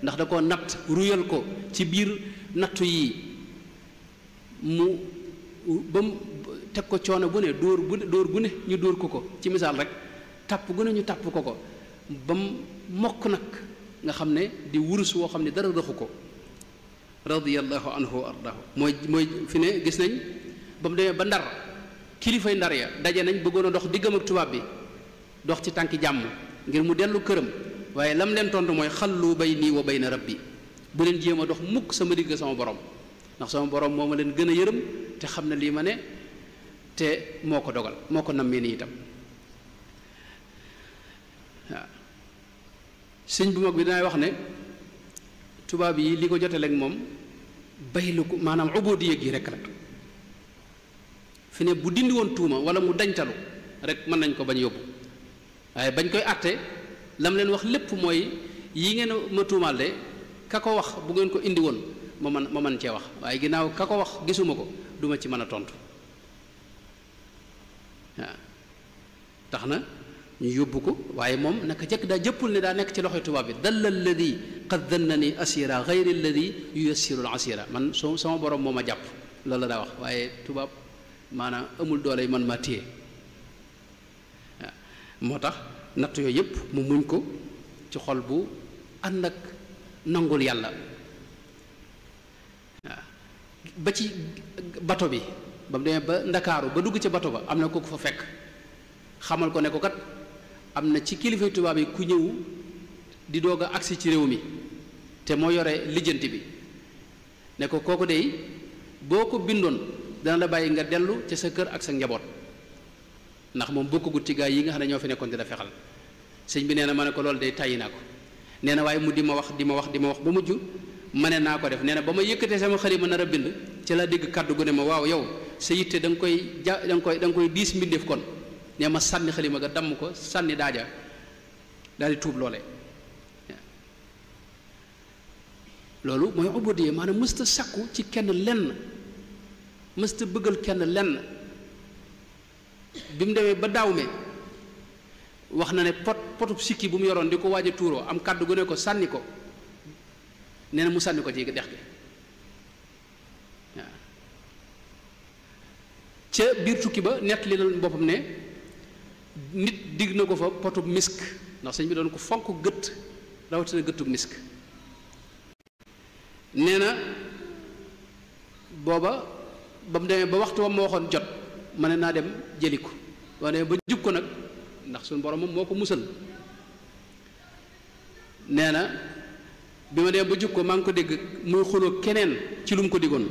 ndax da koo natt ruyal ko ci biir nattu yi mu ba mu teg ko coono bu ne dóor bu ne ñu dóor ko ci misaal rek tàpp gu ne ñu tàpp ko ba mu mokk nag nga xam ne di wurus woo xam ne dara rëxu ko radiyallahu anhu wa ardaahu mooy fi ne gis nañ ba mu demee ba Ndar kilifay Ndar ya daje nañ bëggoon a dox diggam ak tubaab bi dox ci tànki jàmm ngir mu dellu këram waaye lam leen tontu mooy xallu bayni wa bayna rabbi bu leen jéem a dox mukk sama digg sama borom ndax sama borom moo ma leen gën a yërëm te xam ne lii ma ne te moo ko dogal moo ko nammee ni itam waaw sëñ bu mag bi dinaay wax ne tubaab yi li ko joteleeg moom baylu ko maanaam ubudiya gi rek la fi ne bu dindi woon tuuma wala mu dañtalu rek mën nañ ko bañ yóbbu waaye bañ koy àtte lam leen wax lépp mooy yi ngeen ma tuumaal de ka ko wax bu ngeen ko indi woon ma mën cee wax waaye ginnaaw ka ko wax gisuma ko duma ci mën a tontu waaw tax na ñu yóbbu ko waaye moom naka jëkk daa jëppul ne daa nekk ci loxoy tubaab bi dalla alladi qad dannani asira gayri alladi yuyassiru al asira man sama borom moo ma jàpp loolu la daa wax waaye tubaab maanaam amul doole yi man maa téye waaw moo tax natt yooyu yëpp mu muñ ko ci xol bu ànd ak nangul yàlla waaw ba ci bato bi ba mu demee ba ndakaaru ba dugg ci bato ba am na ko fa fekk xamal ko ne ko kat am na ci kilifa tubaab yi ku ñëw di doog a agsi ci réew mi te moo yore lijjanti bi ne ko kooku dey boo ko bindoon dana la bàyyi nga dellu ca sa kër ak sa njaboot ndax moom bokkagut ci gaa yi nga xam ne ñoo fi nekkoon di la fexal sëñ bi nee na ma ne ko loolu day tàyyi naa ko nee na waaye mu di ma wax ba mujj ma ne naa ko def nee na ba ma yëkkatee sama xalima nar a bind ci la dégg kàddu gu ne ma waaw yow sa yitte da nga koy diis mbindeef kon nee ma sànni xalima ga damm ko sànni daaja daal di tuub loole loolu mooy ubudiyya maanaam mësta sàkku ci kenn lenn mësta bëggal kenn lenn bi mu demee ba daaw me wax na ne potub sikki bu mu yoroon di ko waaj a tuuroo am kàddu gu ne ko sànni ko nee na mu sànni ko ci dex gi waaw ca biir tukki ba nett li la boppam ne nit digg na ko fa potub misk ndax sëñ bi doon ko fonk gët rawatina gëttub misk nee na booba ba mu demee ba waxtu wa ma waxoon jot ma ne naa dem jëli ko boo demee ba jub ko nag ndax suñu borom moom moo ko musal nee na bi ma demee ba jub ko maa ngi ko dégg muy xuloo keneen ci lu mu ko diggoon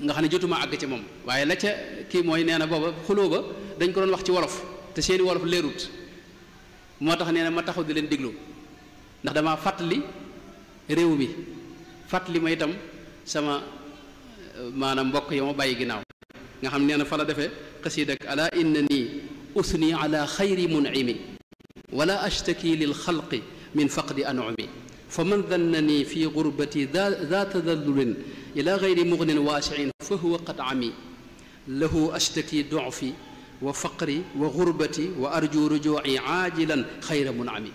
nga xam ne jotuma àgg ci moom waaye la ca kii mooy nee na booba xuloo ba dañ ko doon wax ci wolof te seeni wolof leerut moo tax nee na ma taxaw di leen déglu ndax dama fàttali réew mi fàttali ma itam sama maanaam mbokk yi ma bàyyi ginnaaw nga xam nee na fa la defee xasiid ak ala innani usni ala xayri mun'imi wala ashtaki lil xalqi min faqdi an'umi fa man dannani fi gurbati daa tadallulin ila gayri mugnin waasiin fa huwa qad ami lahu ashtaki du'fi wa faqri wa gurbati wa arju rujuu'i aajilan xayra mun'ami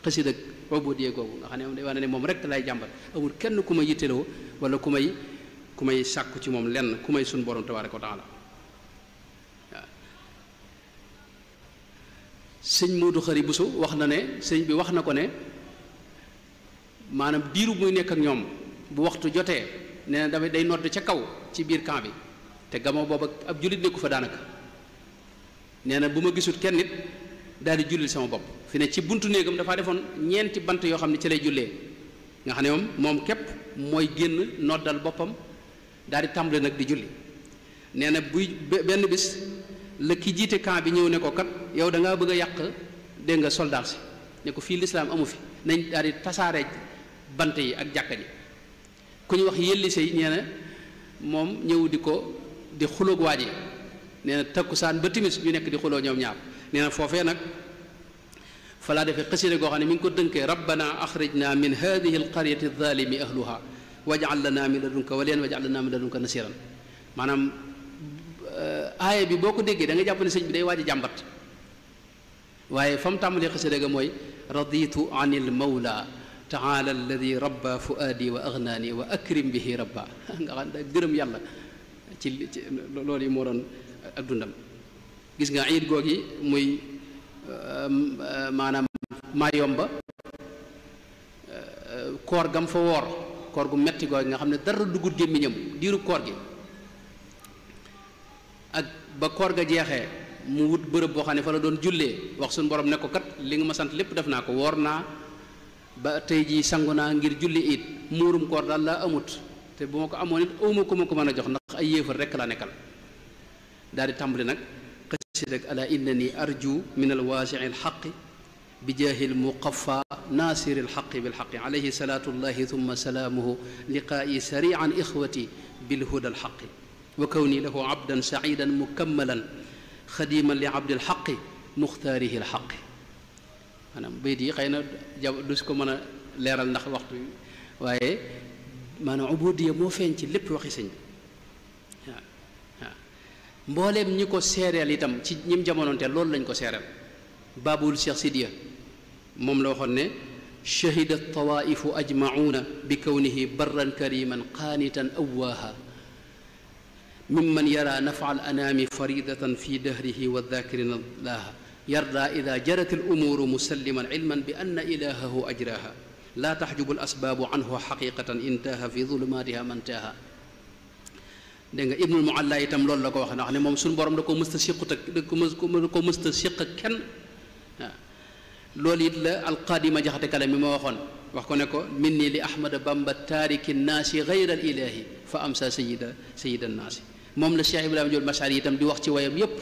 xasiid ak ubudiyya googu nga xam ne moom day wane ne moom rek lay jàmbat amul kenn ku may yitteloo wala ku may sàkku ci moom lenn ku may sun borom tabaaraka wa taala waaw sëñ Moodu Xari Buso wax na ne sëñ bi wax na ko ne maanaam diiru muy nekk ak ñoom bu waxtu jotee nee na dafay day nodd ca kaw ci biir camp bi te gamoo booba ab jullit nekku fa daanaka nee na bu ma gisut kenn nit daal di jullil sama bopp fi ne ci buntu néegam dafaa defoon ñeenti bant yoo xam ne ci lay jullee nga xam ne moom képp mooy génn noddal boppam daal di tàmbale nag di julli nee na buy benn bis la ki jiite camp bi ñëw ne ko kat yow da ngaa bëgg a yàq dégg nga soldat si ne ko fii lislaam amu fi nañ daal di tasaare bant yi ak jàkka ji ku ñu wax yëllise yi nee na moom ñëw di xuloog waa ji nee na takkusaan ba timis ñu nekk di xuloo ñoom ñaar nee na foofee nag fa laa defee xasida goo xam ne mi ngi ko dënkee rabbana axrijna min hadihi alqaryati alzalimi ahluha waj'al lana min ladunka waliyan waj'al lana min ladunka nasiran maanaam aaya bi boo ko déggee da nga jàpp ne sëñ bi day waaj a jàmbat waaye fa mu tàmbalee xasida ga mooy raditu an il mawla taala alladi rabba fuaadi wa agnaani wa akrim bihi rabba nga xam ne gërëm yàlla ci loolu yi moo doon ak dundam gis nga iid googi muy maanaam Mayomba koor gam fa woor koor gu metti googu nga xam ne dara dugut gémmiñam diiru koor gi ak ba koor ga jeexee mu wut bërëb boo xam ne fa la doon jullee wax suñu borom ne ko kat li nga ma sant lépp def naa ko woor naa ba tey jii sangu naa ngir julli it muurum koor daal laa amut te bu ma ko amoon it awma ko ma ko mën a jox ndax ay yéefar rekk laa nekkal daal di tàmbali nag xësi rek ala innani arju min alwaasii alxaqi bi jaahi almuqafa naasiri alxaqi bilxaqi alayhi salaatullahi thumma salaamuhu liqaa'i sarian ixwati bilhuda alxaqi wa kawni lahu abdan saidan mukammalan xadiman li abdil xaqi muxtaarihi alxaqi maanaam bayt yi xëy na du si ko mën a leeral ndax waxtu bi waaye maanaam ubudiya moo feeñ ci lépp waxi sëñ waaw waaw mbooleem ñi ko seereel itam ci ñim jamonoonte loolu lañ ko seereel baabul Cheikh Sidiya moom la waxoon ne shahida tawaifu ajmauna bi kawnihi barran kariman qaanitan awaaha mimman yara nafa al anaami faridatan fi dahrihi wa dhakirina allaha yarda ida jarat al umuru musalliman ilman bi anna ilahahu ajraha laa taxjubu al asbaabu anhu xaqiqatan intaha fi zulumatiha mantaha dégg nga ibnul mualla itam loolu la ko wax ndax ne moom suñu borom da ko mësta siqut ak da ko mësta siq ak kenn waaw loolu it la alqaadima jaxate kala mi ma waxoon wax ko ne ko minni li ahmada bamba taariki naasi gayra al ilahi fa amsa sayida naasi moom la Cheikh Ibrahima Jóob Masari itam di wax ci wayam yépp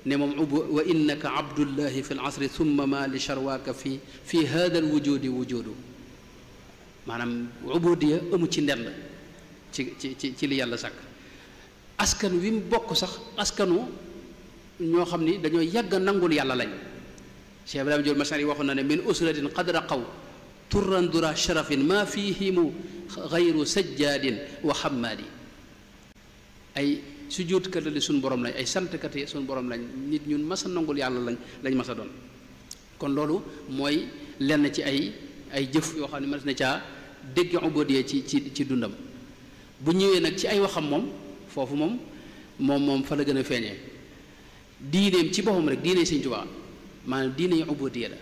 ne moom wa innaka abdullahi fi l asri thumma ma li charwaaka fi hada al wujudi wujudu maanaam ubudiya amu ci ndend ci li yàlla sàkk askan wi mu bokk sax askanu ñoo xam ni dañoo yàgg nangul yàlla lañ Cheikh Ibrahima Jóob Masari waxoon na ne min usratin qad raqaw turran dura sharafin ma fihimu gayru sajjaadin wa xammaadi ay sujjóotkat li suñu borom lañ ay santkat yi suñu borom lañ nit ñun mas a nangul yàlla lañ mas a doon kon loolu mooy lenn ci ay jëf yoo xam ne mas na caa dégg ubudiyya ci dundam bu ñëwee nag ci ay waxam moom foofu moom fa la gën a feeñee diineem ci boppam rek diine Sëñ Tuubaa maanaam diine yi ubudiyya la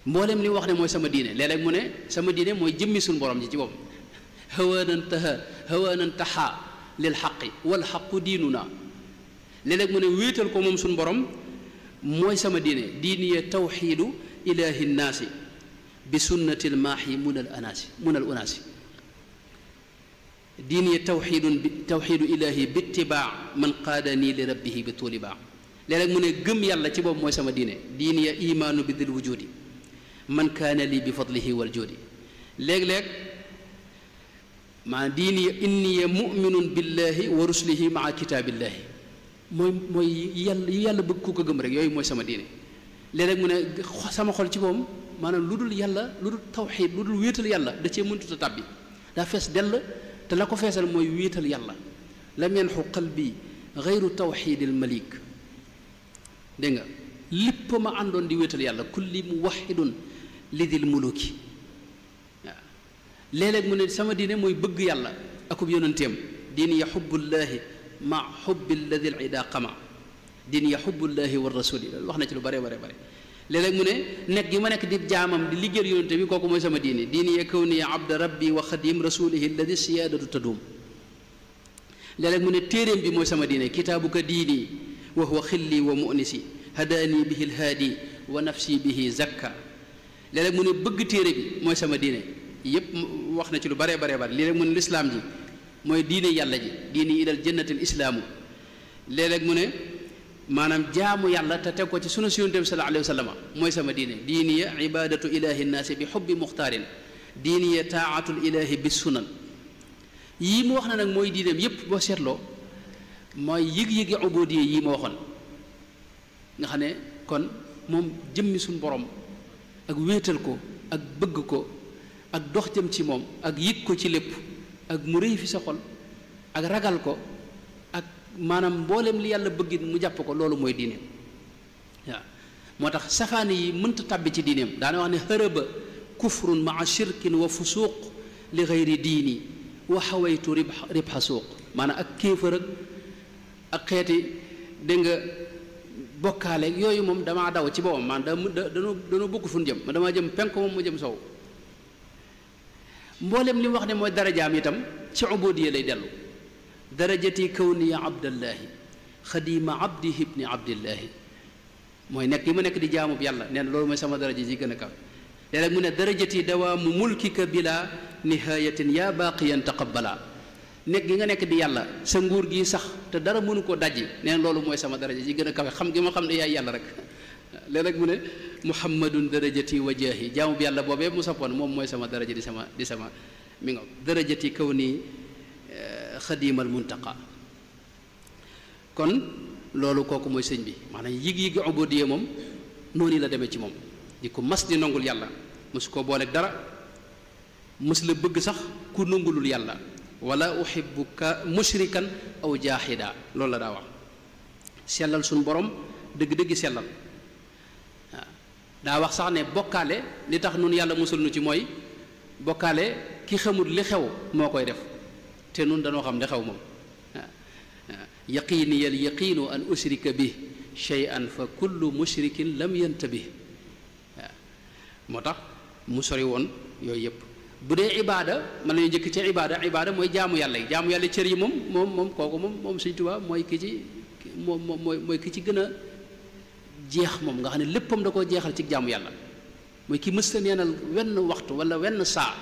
mboolem li mu wax ne mooy sama diine léeg-léeg mu ne sama diine mooy jëmmi suñu borom ji ci boppam hawaanan taxa lil xaqi wal xaqu diinuna léeg-léeg mu ne wéetal ko moom suñu borom mooy sama diine diiniya tawxiidu ilaahi nnaasi bi sunnatil maaxi munal unaasi diiniya tawxiidu ilaahi bi ittibaa man qaadanii li rabbihi bi tuuli baa léeg-léeg mu ne gëm yàlla ci boobu mooy sama diine diiniya imaanu bi dil wujudi man kaana lii bi fadlihi wal juudi léeg-léeg maa diiniya inniya muminun billahi wa rusulihi maa kitaabillahi mooy yàlla bëgg ku ko gëm rek yooyu mooy sama diine léeg-léeg mu ne sama xol ci moom maanaam lu dul yàlla lu dul tawxiid lu dul wéetal yàlla da cee mëntut a tàbbi daa fees dell te la ko feesal mooy wéetal yàlla lam yanxu qalbi gayru tawxiidil malik dégg nga lépp ma àndoon di wéetal yàlla kulli muwaxidun lidil muluki waaw léeg-léeg mu ne sama diine mooy bëgg yàlla akub yonanteem diini ya xubbullaahi ma xubbi alladi l ida qama diini ya xubbullaahi wa rasuli loolu wax na ci lu bare bare bare léeg-léeg mu ne nekk gi ma nekk di jaamam di liggéeyal yonante bi kooku mooy sama diine diini ya kawni abda rabbi wa xadim rasulihi alladi siyaadatu tadum léeg-léeg mu ne téeréem bi mooy sama diine kitaabuka diini wa huwa xilli wa munisi hadaani bihi lhaadi wa nafsi bihi zakka léeg-léeg mu ne bëgg téere bi mooy sama diine yépp wax na ci lu bare bare bare léeg-léeg mu ne lislaam ji mooy diine yàlla ji diine ilal jannatil islaamu léeg-léeg mu ne maanaam jaamu yàlla te teg ko ci sunu yonent bi sallallahu alayhi wa sallam mooy sama diine diiniya ibadatu ilahi nnaasi bi xubbi muxtaarin diiniya taatul ilahi bi sunan yii mu wax na nag mooy diineem yépp boo seetloo mooy yëg-yëgi ubudiyya yii ma waxoon nga xam ne kon moom jëmmi suñu borom ak wéetal ko ak bëgg ko ak dox jëm ci moom ak yëg ko ci lépp ak mu rëy fi sa xol ak ragal ko ak maanaam mboolem li yàlla bëggit mu jàpp ko loolu mooy diineem waaw moo tax safaani yi mënta tàbbi ci diineem daana wax ne hërëba kufrun maa shirkin wa fusuuq li gayri diini wa xawaytu ribxa suuq maanaam ak kéefër ak xeeti dégg nga bokkaale yooyu moom damaa daw ci boppam man danoo bokk fu ñu jëm ma damaa jëm penk moom mu jëm sow mboolem li mu wax ne mooy darajaam itam ci ubudiyya lay dellu darajati kawniya abdallahi xadima abdihi ibni abdillahi mooy nekk yi ma nekk di jaamub yàlla nee na loolu mooy sama daraja ji gën a kaw léeg-léeg mu ne darajati dawaamu mulkika bila nihayatin yaa baaqiyan taqabbala nekk gi nga nekk di yàlla sa nguur gi sax te dara mënu koo dajji nee na loolu mooy sama daraja ji gën a kawe xam gi ma xam ne yaay yàlla rek léeg-léeg mu ne muhammadun darajati wa jaahi jaamub yàlla boobee mu soppoon moom mooy sama daraja di sama mi nga darajati kaw nii xadimal muntaqa kon loolu kooku mooy sëñ bi maanaam yig-yigi ubudiyya moom noonu la demee ci moom di ko mas di nangul yàlla mosu koo booleeg dara mës la bëgg sax ku nangulul yàlla wala uhibbuka mushrikan aw jaaxida loolu la daa wax sellal suñu borom dëgg-dëggi sellal waaw daa wax sax ne bokkaale li tax nun yàlla musul nu ci mooy bokkaale ki xamul li xew moo koy def te nun dañoo xam li xew moom yaqiini al yaqiinu an ushrika bi shay'an fa kullu mushrikin lam yantabih waaw moo tax mu sori woon yooyu yëpp bu dee ibaada mën nañu njëkk ci ibaada mooy jaamu yàlla yi jaamu yàlla cër yi moom kooku moom Sëñ Tuubaa mooy ki ci mooy ki ci gën a jeex moom nga xam ne léppam da koo jeexal ci jaamu yàlla mooy ki mësta neenal wenn waxtu wala wenn saa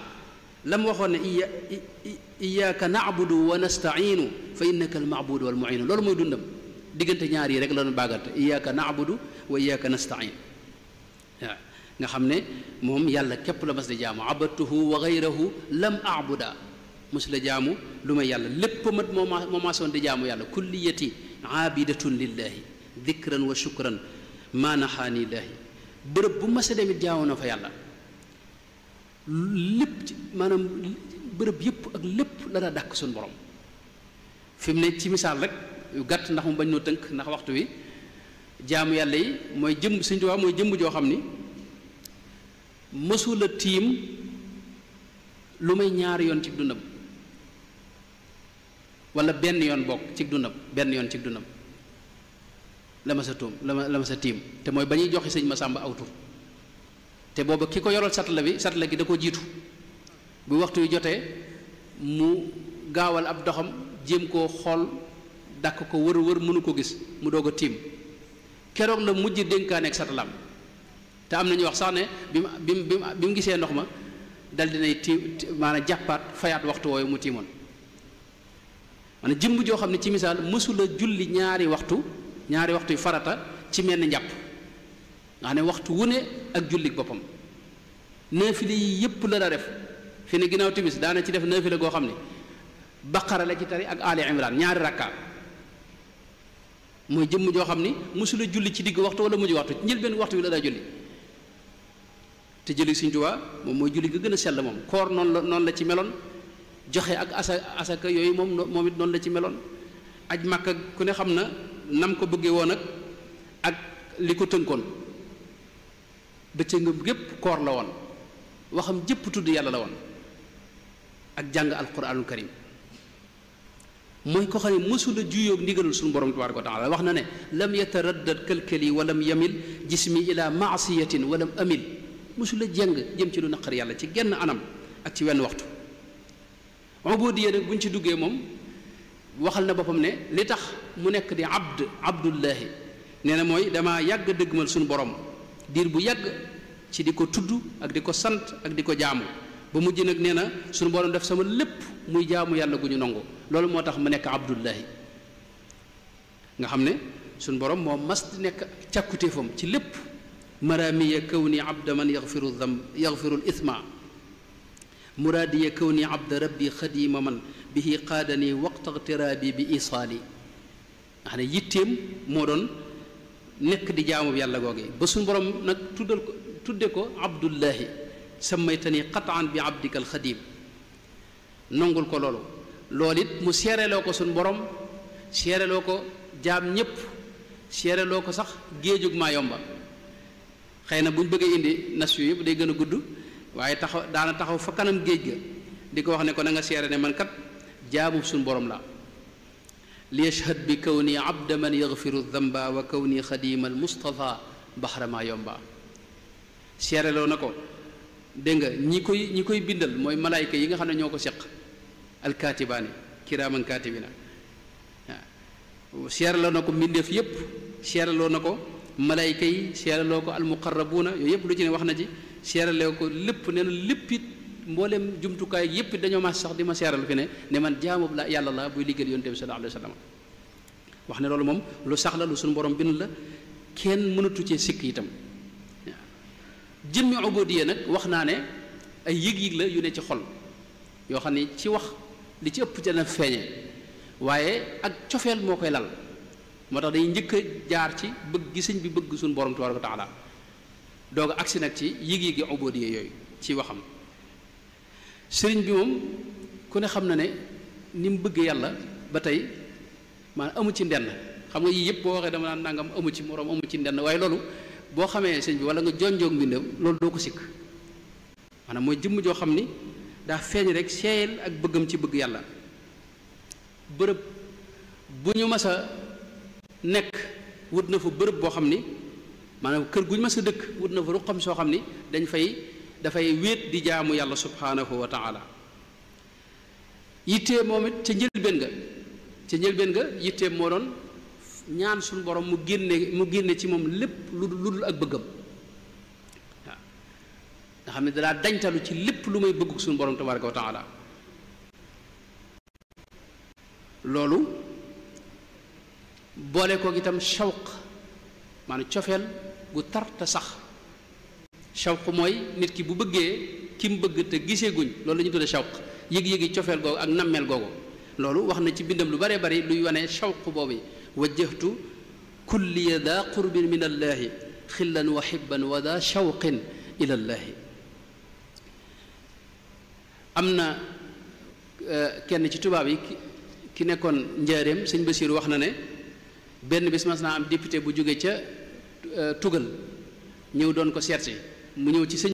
la mu waxoon ne iyyaka na'budu wa nasta'inu fa innaka al-ma'budu wal mu'inu loolu mooy dundam diggante ñaar yi rek la doon bàggante iyyaka na'budu wa iyyaka nasta'in waaw nga xam ne moom yàlla képp la mas di jaamu abadtuhu wa ghayrahu lam a'buda mos la jaamu lu may yàlla lépp mat moo maasoon di jaamu yàlla kulliyati aabidatun lillahi dhikran wa shukran maa naxaani illaahi bërëb bu mas a demit jaamu na fa yàlla lépp maanaam bërëb yëpp ak lépp la daa dàkk suñu borom fi mu ne ci misaal rek yu gàtt ndax mu bañ noo tënk ndax waxtu wi jaamu yàlla yi mooy jëmm Sëñ Tuubaa mooy jëmm joo xam ni mësula tiim lu may ñaari yoon ci dundam wala benn yoon bokk ci dundam benn yoon ci dundam la ma sa tiim te mooy ba ñuy joxe sëñ Masamba aw tur te booba ki ko yoral satala gi da ko jiitu bu waxtu wi jotee mu gaawal ab doxam jéem koo xool dàkk ko wër mënu ko gis mu doog a tiim keroog la mujj dénkaane ak satalaam te am na ñu wax sax ne bi mu gisee ndox ma dal dinay tiim maanaam jàppaat fayaat waxtu wooyu mu tiimoon maanaam jëmm joo xam ne ci misaal mësula julli ñaari waxtu yu farata ci menn njàpp nga xam ne waxtu wu ne ak julli boppam naafile yi yépp la daa def fi ne ginnaaw timis daana ci def naafile goo xam ne baqara la ci tari ak ali imran ñaari rakka mooy jëmm joo xam ni mësula julli ci digg waxtu wala mujj waxtu ci njëlbeen waxtu wi la daa julli te jëli Sëñ Tuubaa moom mooy julli ga gën a sell moom koor noonu la ci meloon joxe ak asaka yooyu moom it noonu la ci meloon aj Makka ku ne xam na nam ko bëggee woon ak li ko tënkoon bëccëgam gépp koor la woon waxam jëpp tudd yàlla la woon ak jàng alquranul karim mooy ko xam ne mësula juyoog ndigalul suñu borom tabaraka wa taala wax na ne lam yataraddad kalkali walam yamil jismi ila maasiyatin walam amil mësula jeng jëm ci lu naqar yàlla ci genn anam ak ci wenn waxtu ubudiyya nag buñ ci duggee moom waxal na boppam ne li tax mu nekk di abdullahi nee na mooy dama yàgg dëggmal suñu borom diir bu yàgg ci di ko tudd ak di ko sant ak di ko jaamu ba mujj nag nee na suñu borom def sama lépp muy jaamu yàlla gu ñu nangu loolu moo tax mu nekk abdullahi nga xam ne suñu borom moo mas di nekk càkkutéefam ci lépp maramiya kawni abda man yaxfiru l ithma muraadiya kawni abda rabbi xadima man bihi qaadani waqta iqtiraabi bi isaali nga xam ne yitteem moo doon nekk di jaamu yàlla googee ba suñu borom nag tudde ko abdullahi sammaytani qataan bi abdika alxadim nongul ko loolu it mu seereloo ko suñu borom seereloo ko jaam ñépp seereloo ko sax géejug maa yomba xëy na bu ñu bëggee indi nas yu yëpp day gën a gudd waaye daana taxaw fa kanam géej ga di ko wax ne ko na nga seere ne man kat jaamu suñu borom la li yashhad bi kawni abda man yaghfiru dhanba wa kawni xadima al mustafa baxra ma yomba seereloo na ko dégg nga ñi koy bindal mooy malaayka yi nga xam ne ñoo ko seq alkaatibaani kiraaman kaatibina waaw seereloo na ko mbindeef yépp seereloo na ko malaayka yi seereloo ko almuqarrabuuna yooyu yépp lu ci ne wax na ci seereloo ko lépp nee na lépp it mboolem jumtukaay yépp it dañoo ma sax di ma seeral fi ne man jaamu la yàlla la buy liggéeyal yonent bi sallallahu alayhi wa sallam wax ne loolu moom lu sax la lu suñu borom bind la kenn mënatu cee sikk itam jëmmi ubudiya nag wax naa ne ay yëg-yëg la yu ne ci xol yoo xam ne ci wax li ci ëpp dana feeñe waaye ak cofeel moo koy lal moo tax day njëkk a jaar ci bëgg gi sëñ bi bëgg suñu borom tabaaraka wa taala doog a agsi nag ci yëg-yëgi ubudiya yooyu ci waxam sëriñ bi moom ku ne xam na ne ni mu bëgg yàlla ba tey maanaam amu ci ndenn xam nga yii yëpp boo waxee dama naan nangam amu ci moroom amu ci ndenn waaye loolu boo xamee sëñ bi wala nga jonjoog mbindam loolu doo ko sikk maanaam mooy jëmm joo xam ni daa feeñ rek seeyal ak bëggam ci bëgg yàlla bërëb bu ñu mas a nekk wut na fa bërëb boo xam ni maanaam kër gu ñu mas a dëkk wut na fa ruqam soo xam ni dafay wéet di jaamu yàlla subhaanahu wa taala yittee moom it ca njëlbéen nga yittee moo doon ñaan suñu borom mu génne ci moom lépp lu dul ak bëggam waaw nga xam ne dalaa dañtalu ci lépp lu may bëgg suñu borom tabaraka wa taala loolu boole kook itam shawq maanaam cofeel gu tar te sax shawq mooy nit ki bu bëggee ki mu bëgg te gisee guñ loolu la ñu tuddee shawq yëg-yëgi cofeel googu ak nammeel googu loolu wax na ci bindam lu bare bari luy wane shawq boobu wajjahtu kulliya daa qurbin min allaahi xillan wa xibban wa daa shawqin ila llaahi am na kenn ci tubaab yi ki nekkoon njaareem sëñ Basiiru wax na ne benn bis mas naa am député bu jóge ca tugal ñëw doon ko seet si mu ñëw ci sëñ